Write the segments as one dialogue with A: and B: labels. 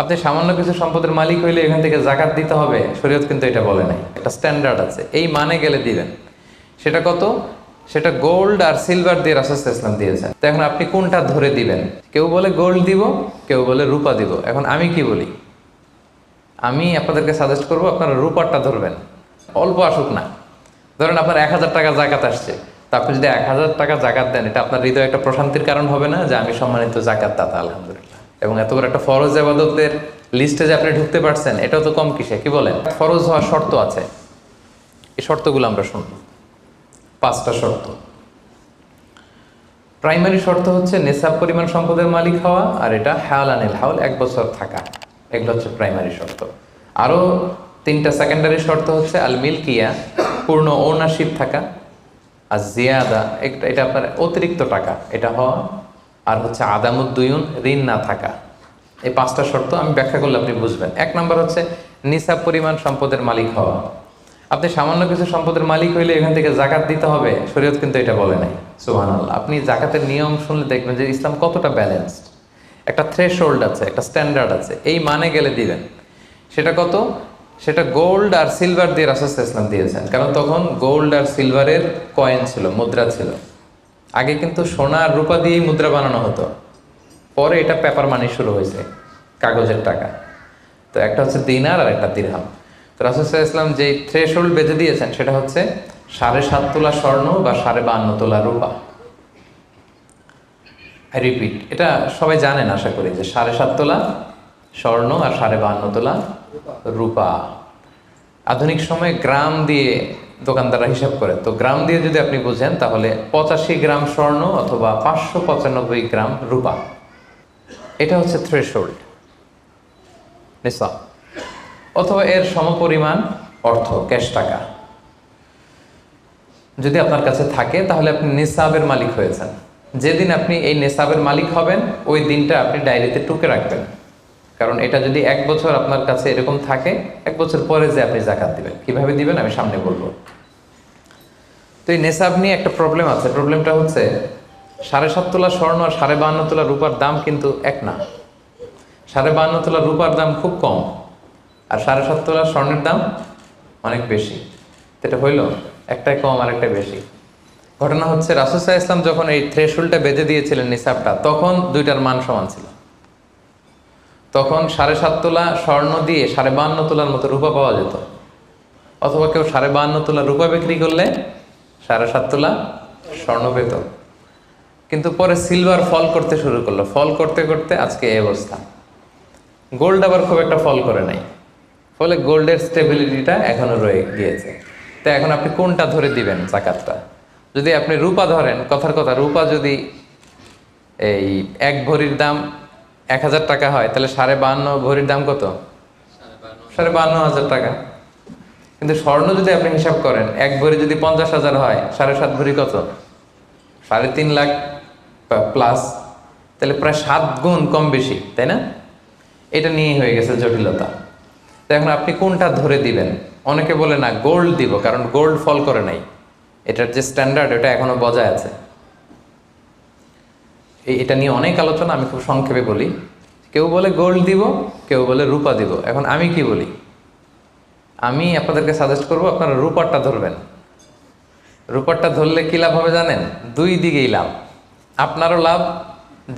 A: আপনি সামান্য কিছু সম্পদের মালিক হইলে এখান থেকে জাকাত দিতে হবে, শরীয়ত কিন্তু এটা বলে নাই। একটা স্ট্যান্ডার্ড আছে, এই মানে গেলে দিবেন। সেটা কত? সেটা গোল্ড আর সিলভার দিয়ে রাসূল সাল্লাল্লাহু আলাইহি ওয়াসাল্লাম দিয়েছেন। তো এখন আপনি কোনটা ধরে দিবেন? কেউ বলে গোল্ড দিব, কেউ বলে রূপা দিব। এখন আমি কি বলি? আমি আপনাদেরকে সাজেস্ট করবো আপনারা রূপারটা ধরবেন। অল্প আসুক না, ধরেন আপনার 1000 টাকা জাকাত আসছে, তা আপনি যদি 1000 টাকা জাকাত দেন, এটা আপনার হৃদয়ে একটা প্রশান্তির কারণ হবে না যে আমি সম্মানিত জাকাত দাতা, আলহামদুলিল্লাহ। এবং এত বড় একটা ফরজ ইবাদতের লিস্টে যে আপনি ঢুকতে পারছেন, এটাও তো কম কিসে, কি বলেন? ফরজ হওয়ার শর্ত আছে, এই শর্তগুলো আমরা শুনব। 5টা শর্ত। প্রাইমারি শর্ত হচ্ছে নেসাব পরিমাণ সম্পদের মালিক হওয়া, আর এটা হাওলানিল হাওল, 1 বছর থাকা। এগুলো হচ্ছে প্রাইমারি শর্ত। আরও 3টা সেকেন্ডারি শর্ত হচ্ছে আল মিলকিয়া, পূর্ণ ওনারশিপ থাকা, আর জিয়াদা, এটা আপনার অতিরিক্ত টাকা এটা হওয়া, আর হচ্ছে আদামুদ্দুয়ুন, ঋণ না থাকা। এই 5টা শর্ত আমি ব্যাখ্যা করলে আপনি বুঝবেন। 1 নম্বর হচ্ছে নিসাব পরিমাণ সম্পদের মালিক হওয়া। আপনি সামান্য কিছু সম্পদের মালিক হইলে এখান থেকে জাকাত দিতে হবে, শরীয়ত কিন্তু এটা বলে নাই। সুবহানাল্লাহ। আপনি জাকাতের নিয়ম শুনলে দেখবেন যে ইসলাম কতটা ব্যালেন্সড। একটা থ্রেশহোল্ড আছে, একটা স্ট্যান্ডার্ড আছে, এই মানে গেলে দিবেন। সেটা কত? সেটা গোল্ড আর সিলভার দিয়ে রাসূল সাল্লাল্লাহু আলাইহি ওয়াসাল্লাম দিয়েছেন। কারণ তখন গোল্ড আর সিলভারের কয়েন ছিল, মুদ্রা ছিল। আগে কিন্তু সোনা আর রূপা দিয়েই মুদ্রা বানানো হতো, পরে এটা পেপার মানি শুরু হয়েছে, কাগজের টাকা। তো একটা হচ্ছে দিনার আর একটা দিরহাম। তো রাসূল সাল্লাল্লাহু আলাইহি ওয়াসাল্লাম যে থ্রেশহোল্ড বেঁধে দিয়েছেন সেটা হচ্ছে 7.5 তোলা স্বর্ণ বা 52.5 তোলা রূপা। আই রিপিট, এটা সবাই জানেন আশা করি, যে 7.5 তোলা স্বর্ণ আর 52.5 তোলা রূপা। আধুনিক সময়ে গ্রাম দিয়ে দোকানদাররা হিসাব করে, তো গ্রাম দিয়ে যদি আপনি বুঝেন তাহলে 85 গ্রাম স্বর্ণ অথবা 595 গ্রাম রূপা, এটা হচ্ছে থ্রেশহোল্ড নিসাব। অথবা এর সমপরিমাণ অর্থ, ক্যাশ টাকা যদি আপনার কাছে থাকে, তাহলে আপনি নিসাবের মালিক হয়েছেন। যেদিন আপনি এই নিসাবের মালিক হবেন, ওই দিনটা আপনি ডায়েরিতে টুকে রাখবেন। কারণ এটা যদি 1 বছর আপনার কাছে এরকম থাকে, 1 বছর পরে যে আপনি জাকাত দিবেন, কিভাবে দিবেন আমি সামনে বলবো। তো এই নেসাব নিয়ে একটা প্রবলেম আছে। প্রবলেমটা হচ্ছে 7.5 তোলা স্বর্ণ আর 52.5 তোলা রূপার দাম কিন্তু এক না। 52.5 তোলা রূপার দাম খুব কম, আর 7.5 তোলা স্বর্ণের দাম অনেক বেশি। এটা হইল একটাই কম আর একটা বেশি। ঘটনা হচ্ছে রাসূল সাল্লাল্লাহু আলাইহি ওয়াসাল্লাম যখন এই থ্রেশহোল্ডটা বেঁধে দিয়েছিলেন নিসাবটা, তখন দুইটার মান সমান ছিল। তখন 7.5 তোলা স্বর্ণ দিয়ে 52.5 তোলার মতো রূপা পাওয়া যেত, অথবা কেউ 52.5 তোলা রূপা বিক্রি করলে 7.5 তোলা স্বর্ণ পেত। কিন্তু পরে সিলভার ফল করতে শুরু করলো, ফল করতে করতে আজকে এই অবস্থা। গোল্ড আবার খুব একটা ফল করে নাই, ফলে গোল্ডের স্টেবিলিটিটা এখনো রয়ে গিয়েছে। তো এখন আপনি কোনটা ধরে দিবেন জাকাতটা? যদি আপনি রূপা ধরেন, কথার কথা, রূপা যদি এই 1 ভরির দাম 1000 টাকা হয়, তাহলে 52.5 ভরির দাম কত? 52,500 টাকা। কিন্তু স্বর্ণ যদি আপনি হিসাব করেন, 1 ভরি যদি 50,000 হয়, 7.5 ভরি কত? 3.5 লাখ প্লাস, তাহলে প্রায় 7 গুণ কম বেশি, তাই না? এটা নিয়েই হয়ে গেছে জটিলতা। তো এখন আপনি কোনটা ধরে দিবেন? অনেকে বলে না গোল্ড দিব, কারণ গোল্ড ফল করে নাই, এটার যে স্ট্যান্ডার্ড এটা এখনো বজায় আছে। এটা নিয়ে অনেক আলোচনা, আমি খুব সংক্ষেপে বলি। কেউ বলে গোল্ড দিব, কেউ বলে রূপা দিব। এখন আমি কি বলি? আমি আপনাদেরকে সাজেস্ট করবো আপনারা রূপারটা ধরবেন। রূপারটা ধরলে কি লাভ হবে জানেন? 2 দিকেই লাভ, আপনারও লাভ,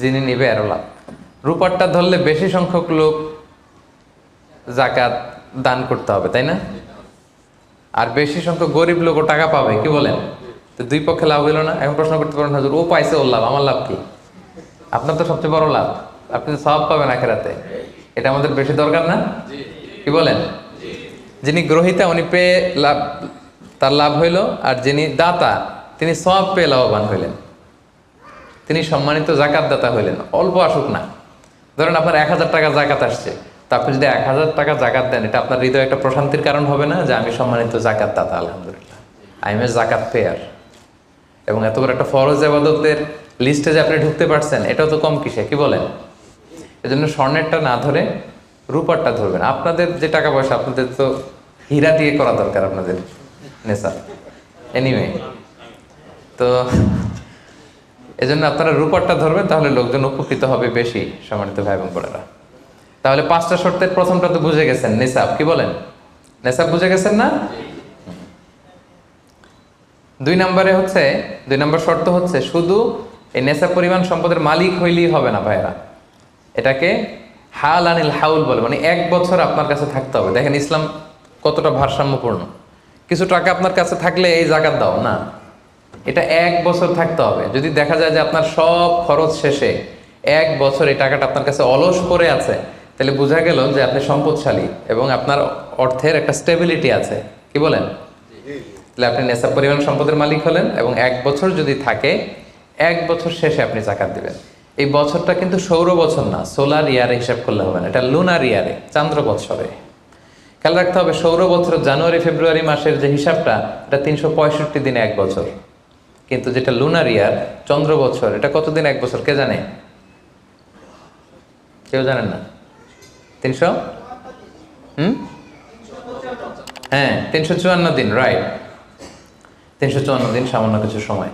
A: যিনি নিবে আরও লাভ। রূপারটা ধরলে বেশি সংখ্যক লোক জাকাত দান করতে হবে, তাই না? আর বেশি সংখ্যক গরিব লোকও টাকা পাবে, কি বলেন? তো 2 পক্ষে লাভ হইল না। এখন প্রশ্ন করতে পারেন, হুজুর ও পাইছে ওর লাভ, আমার লাভ কি? আপনার তো সবচেয়ে বড় লাভ, আপনি তো সওয়াব পাবেন আখিরাতে। এটা আমাদের বেশি দরকার না, কি বলেন? যিনি গ্রহীতা উনি পেয়ে লাভ, তার লাভ হইল, আর যিনি দাতা তিনি সওয়াব পেয়ে লাভবান হইলেন, তিনি সম্মানিত জাকাত দাতা হইলেন। অল্প আসুক না, ধরেন আপনার 1000 টাকা জাকাত আসছে, তা আপনি যদি 1000 টাকা জাকাত দেন, এটা আপনার হৃদয়ে একটা প্রশান্তির কারণ হবে না যে আমি সম্মানিত জাকাত দাতা, আলহামদুলিল্লাহ, আই এম এ জাকাত পেয়ার। এবং এত বড় একটা ফরজ ইবাদতের লিস্টে যে আপনি ঢুকতে পারছেন, এটাও তো কম কিসে, কি বলেন? এজন্য স্বর্ণেরটা না ধরে রূপারটা ধরবেন। আপনাদের যে টাকা পয়সা, আপনাদের তো হীরা দিয়ে করা দরকার আপনাদের নেশা। এনিওয়ে, তো এজন্য আপনারা রূপারটা ধরবেন, তাহলে লোকজন উপকৃত হবে বেশি, সম্মানিত ভাই এবং বোনেরা। তাহলে 5টা শর্তের প্রথমটা তো বুঝে গেছেন, নিসাব। কি বলেন? নিসাব বুঝে গেছেন না? 2 নম্বর শর্ত হচ্ছে শুধু এই নেশাব পরিমাণ সম্পদের মালিক হইলেই হবে না ভাইরা, এটাকে হাল আনিল হাউল বলে, মানে 1 বছর আপনার কাছে থাকতে হবে। দেখেন ইসলাম কতটা ভারসাম্যপূর্ণ। কিছু টাকা আপনার কাছে থাকলে এই জাকাত দাও না, এটা 1 বছর থাকতে হবে। যদি দেখা যায় যে আপনার সব খরচ শেষে 1 বছর এই টাকাটা আপনার কাছে অলস পড়ে আছে, তাহলে বোঝা গেল যে আপনি সম্পদশালী এবং আপনার অর্থের একটা স্টেবিলিটি আছে। কি বলেন? তাহলে আপনি নেশাব পরিমাণ সম্পদের মালিক হলেন এবং 1 বছর যদি থাকে, 1 বছর শেষে আপনি জাকাত দিবেন। এই বছরটা কিন্তু সৌর বছর না, সোলার ইয়ারে হিসাব করলে হবে না, এটা লুনার ইয়ারে, চান্দ্র বছরে। খেয়াল রাখতে হবে, সৌর বছর জানুয়ারি ফেব্রুয়ারি মাসের যে হিসাবটা, এটা 365 দিনে 1 বছর। কিন্তু যেটা লুনার ইয়ার, চন্দ্র বছর, এটা কতদিন 1 বছর কে জানে? কেউ জানেন না? 300 হ্যাঁ 354 দিন, রাইট। 354 দিন, সামান্য কিছু সময়।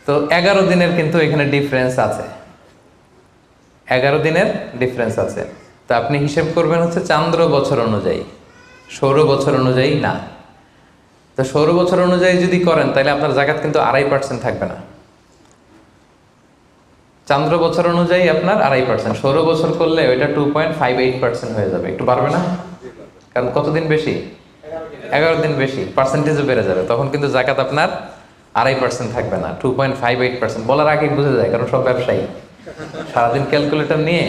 A: তো 11 দিনের কিন্তু এখানে ডিফারেন্স আছে, 11 দিনের ডিফারেন্স আছে। তো আপনি হিসেব করবেন হচ্ছে চান্দ্র বছর অনুযায়ী, সৌর বছর অনুযায়ী না। তো সৌর বছর অনুযায়ী যদি করেন তাহলে আপনার জাকাত কিন্তু 2.5% থাকবে না। চান্দ্র বছর অনুযায়ী আপনার 2.5%, সৌর বছর করলে ওইটা 2.58% হয়ে যাবে। একটু বাড়বে না? কারণ কতদিন বেশি? 11 দিন বেশি, পার্সেন্টেজও বেড়ে যাবে। তখন কিন্তু জাকাত আপনার 2.5% থাকবে না, 2.58%। বলার আগেই বুঝে যায়, কারণ সব ব্যবসায়ী সারাদিন ক্যালকুলেটর নিয়ে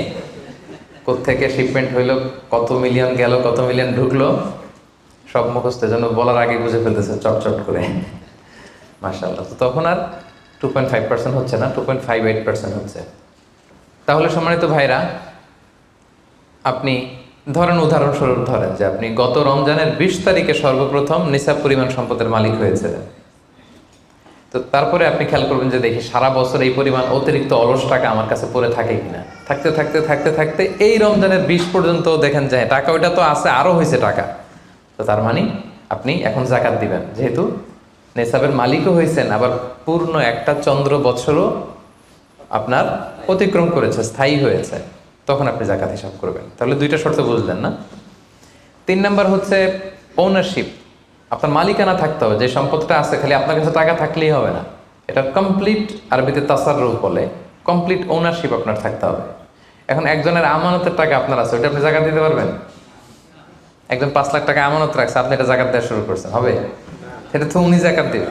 A: কোত্থেকে শিপমেন্ট হইলো, কত মিলিয়ন গেল, কত মিলিয়ন ঢুকলো, সব মুখস্থ, যেন বলার আগে বুঝে ফেলতেছে চটচট করে, মাশাআল্লাহ। তো তখন আর 2.5% হচ্ছে না, 2.58% হচ্ছে। তাহলে সম্মানিত ভাইরা, আপনি ধরেন, উদাহরণস্বরূপ ধরেন যে আপনি গত রমজানের 20 তারিখে সর্বপ্রথম নিসাব পরিমাণ সম্পদের মালিক হয়েছিলেন। তো তারপরে আপনি খেয়াল করবেন যে দেখি সারা বছর এই পরিমাণ অতিরিক্ত অলস টাকা আমার কাছে পড়ে থাকে কিনা। থাকতে থাকতে থাকতে থাকতে এই রমজানের 20 পর্যন্ত দেখেন যায় টাকা ওইটা তো আছে, আরও হয়েছে টাকা। তো তার মানে আপনি এখন জাকাত দিবেন, যেহেতু নেসাবের মালিকও হয়েছেন, আবার পূর্ণ একটা চন্দ্র বছরও আপনার অতিক্রম করেছে, স্থায়ী হয়েছে, তখন আপনি জাকাত হিসাব করবেন। তাহলে 2টা শর্ত বুঝলেন না? 3 নাম্বার হচ্ছে ওনারশিপ। আপনার মালিকানা থাকতে হবে, যে সম্পদটা আছে খালি আপনার কাছে টাকা থাকলেই হবে না, এটা কমপ্লিট, আরবিতে তাসাররুফ বলে, কমপ্লিট ওনারশিপ আপনার থাকতে হবে। এখন একজনের আমানতের টাকা আপনার আছে, ওইটা আপনি জাকাত দিতে পারবেন? একজন 5 লাখ টাকা আমানত রাখছে, আপনি এটা জাকাত দেওয়া শুরু করছেন, হবে? সেটা তো উনি জাকাত দিবে,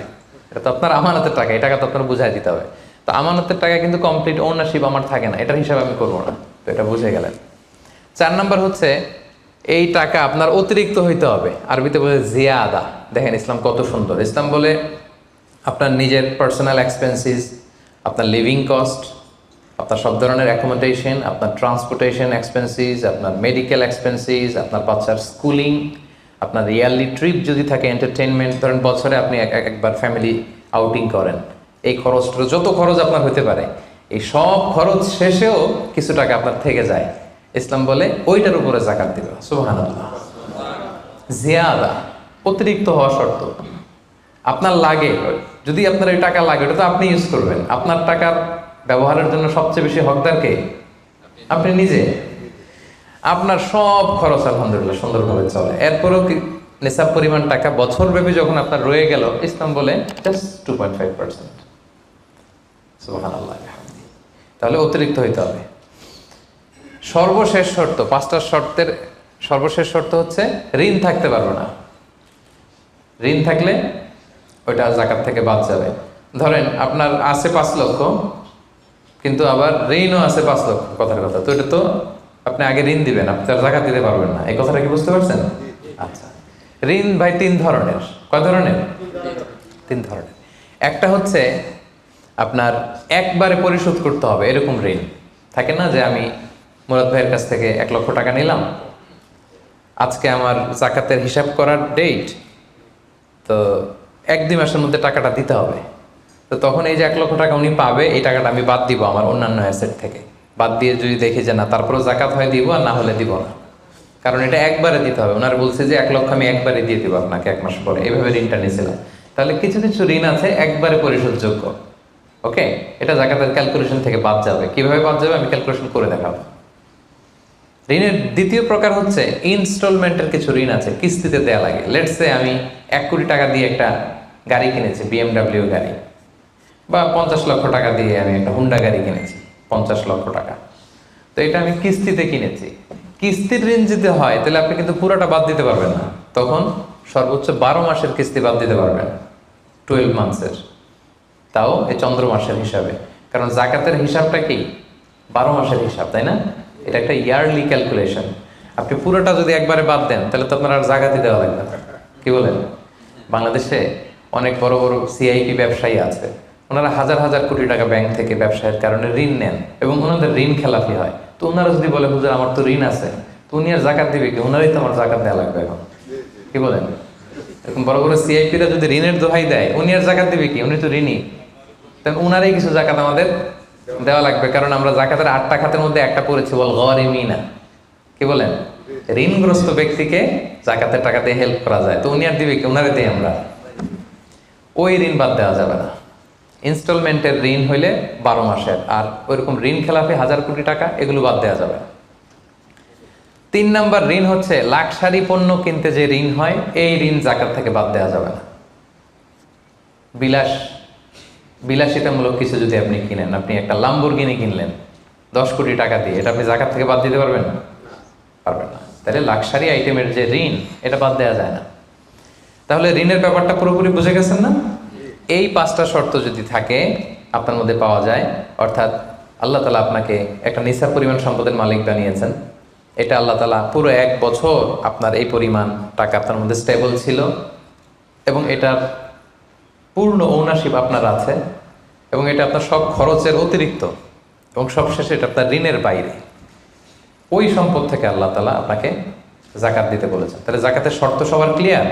A: এটা তো আপনার আমানতের টাকা, এই টাকা তো আপনার বুঝাই দিতে হবে। তো আমানতের টাকা কিন্তু কমপ্লিট ওনারশিপ আমার থাকে না, এটার হিসাব আমি করবো না। তো এটা বুঝে গেলেন। 4 নাম্বার হচ্ছে এই টাকা আপনার অতিরিক্ত হইতে হবে, আরবিতে বলে জিয়াদা। দেখেন ইসলাম কত সুন্দর। ইসলাম বলে আপনার নিজের পার্সোনাল এক্সপেন্সিস, আপনার লিভিং কস্ট, আপনার সব ধরনের অ্যাকোমোডেশন, আপনার ট্রান্সপোর্টেশন এক্সপেন্সিস, আপনার মেডিকেল এক্সপেন্সিস, আপনার বাচ্চার স্কুলিং, আপনার ইয়ারলি ট্রিপ যদি থাকে, এন্টারটেনমেন্ট, ধরেন বছরে আপনি একবার ফ্যামিলি আউটিং করেন, এই খরচটা, যত খরচ আপনার হতে পারে, এই সব খরচ শেষেও কিছু টাকা আপনার থেকে যায়, ইসলাম বলে ওইটার উপরে জাকাত দিবে। সুবহানাল্লাহ। জিয়াদা, অতিরিক্ত হওয়া শর্ত। আপনার লাগে, যদি আপনার এই টাকা লাগে, ওটা তো আপনি ইউজ করবেন। আপনার টাকার ব্যবহারের জন্য সবচেয়ে বেশি হকদার কে? আপনি নিজে। আপনার সব খরচ আলহামদুলিল্লাহ সুন্দরভাবে চলে, এরপরেও কি নিসাব পরিমাণ টাকা বছরব্যাপী যখন আপনার রয়ে গেল, ইসলাম বলে জাস্ট 2.5%। সুবহানাল্লাহ। তাহলে অতিরিক্ত হইতে হবে। সর্বশেষ শর্ত, 5টা শর্তের সর্বশেষ শর্ত হচ্ছে ঋণ থাকতে পারবে না। ঋণ থাকলে ওইটা জাকাত থেকে বাদ যাবে। ধরেন আপনার আছে 5 লক্ষ, কিন্তু আবার ঋণও আছে 5 লক্ষ, কথার কথা, তো এটা তো আপনি আগে ঋণ দিবেন, আপনি তার জাকাত দিতে পারবেন না। এই কথাটা কি বুঝতে পারছেন? আচ্ছা, ঋণ ভাই 3 ধরনের। কয় ধরনের? 3 ধরনের। একটা হচ্ছে আপনার একবারে পরিশোধ করতে হবে, এরকম ঋণ থাকে না, যে আমি মুরাদ ভাইয়ের কাছ থেকে 1 লক্ষ টাকা নিলাম, আজকে আমার জাকাতের হিসাব করার ডেট, তো 1-2 মাসের মধ্যে টাকাটা দিতে হবে। তো তখন এই যে 1 লক্ষ টাকা উনি পাবে, এই টাকাটা আমি বাদ দিব আমার অন্যান্য অ্যাসেট থেকে, বাদ দিয়ে যদি দেখি যে না তারপরেও জাকাত হয় দিব, আর না হলে দিব না, কারণ এটা একবারে দিতে হবে। ওনার বলছে যে 1 লক্ষ আমি একবারে দিয়ে দিব আপনাকে 1 মাস পরে, এইভাবে ঋণটা নিয়েছিলাম। তাহলে কিছু কিছু ঋণ আছে একবারে পরিশোধযোগ্য, ওকে, এটা জাকাতের ক্যালকুলেশন থেকে বাদ যাবে। কিভাবে বাদ যাবে আমি ক্যালকুলেশন করে দেখাবো। ঋণের দ্বিতীয় প্রকার হচ্ছে ইনস্টলমেন্টের কিছু ঋণ আছে, কিস্তিতে দেয়া লাগে। লেটস সে আমি 1 কোটি টাকা দিয়ে একটা গাড়ি কিনেছি, BMW গাড়ি, বা 50 লক্ষ টাকা দিয়ে আমি একটা হুন্ডা গাড়ি কিনেছি 50 লক্ষ টাকা। তো এটা আমি কিস্তিতে কিনেছি। কিস্তির ঋণ যদি হয় তাহলে আপনি কিন্তু পুরোটা বাদ দিতে পারবেন না, তখন সর্বোচ্চ 12 মাসের কিস্তি বাদ দিতে পারবেন, 12 মান্থসের, তাও এই চন্দ্র মাসের হিসাবে। কারণ জাকাতের হিসাবটা কি 12 মাসের হিসাব, তাই না? এটা একটা ইয়ারলি ক্যালকুলেশন। আপনি পুরোটা যদি একবারে বাদ দেন তাহলে তো আপনার আর জাকাতই দেওয়া লাগবে না। কি বলেন? বাংলাদেশে অনেক বড় বড় সিআইপি ব্যবসায়ী আছে, ওনারা হাজার হাজার কোটি টাকা ব্যাংক থেকে ব্যবসায়ের কারণে ঋণ নেন এবং ওনাদের ঋণ খেলাপি হয়। তো ওনারা যদি বলে হুজুর আমার তো ঋণ আছে, তো উনি আর জাকাত দিবে কি? ওনারই তো আমার জাকাত দেওয়া লাগবে এখন। কি বলেন? এরকম বড় বড় সিআইপিরা যদি ঋণের দোহাই দেয়, উনি আর জাকাত দিবে কি? উনি তো ঋণী। তাহলে ওনারই কিছু জাকাত আমাদের দেওয়া লাগবে, কারণ আমরা জাকাতের 8টা খাতের মধ্যে একটা পড়েছি, বল গরিমিনা। কি বলেন? ঋণগ্রস্ত ব্যক্তিকে জাকাতের টাকা দিয়ে হেল্প করা যায়, তো উনি আর দিবে কি? ওনারে দিই আমরা। ওই ঋণ বাদ দেওয়া যাবে না। ইনস্টলমেন্টের ঋণ হইলে 12 মাসের, আর ওইরকম ঋণ খেলাপি 1000 কোটি টাকা, এগুলো বাদ দেওয়া যাবে। 3 নাম্বার ঋণ হচ্ছে লাক্সারি পণ্য কিনতে যে ঋণ হয়, এই ঋণ জাকাত থেকে বাদ দেওয়া যাবে না। বিলাসিতামূলক কিছু যদি আপনি কিনেন, আপনি একটা লাম্বরগিনি কিনলেন 10 কোটি টাকা দিয়ে, এটা আপনি জাকাত থেকে বাদ দিতে পারবেন? পারবেন না। তাহলে লাক্সারি আইটেমের যে ঋণ, এটা বাদ দেওয়া যায় না। তাহলে ঋণের ব্যাপারটা পুরোপুরি বুঝে গেছেন না? এই 5টা শর্ত যদি থাকে আপনার মধ্যে পাওয়া যায়, অর্থাৎ আল্লাহ তাআলা আপনাকে একটা নিসাব পরিমাণ সম্পদের মালিক বানিয়েছেন, এটা আল্লাহ তাআলা পুরো 1 বছর আপনার এই পরিমাণ টাকা আপনার মধ্যে স্টেবল ছিল এবং এটার পূর্ণ ওনারশিপ আপনার আছে, এবং এটা আপনার সব খরচের অতিরিক্ত, এবং সবশেষে এটা আপনার ঋণের বাইরে। ওই সম্পদ থেকে আল্লাহ তাআলা আপনাকে জাকাত দিতে বলেছেন। তাহলে জাকাতের শর্ত সবার ক্লিয়ার?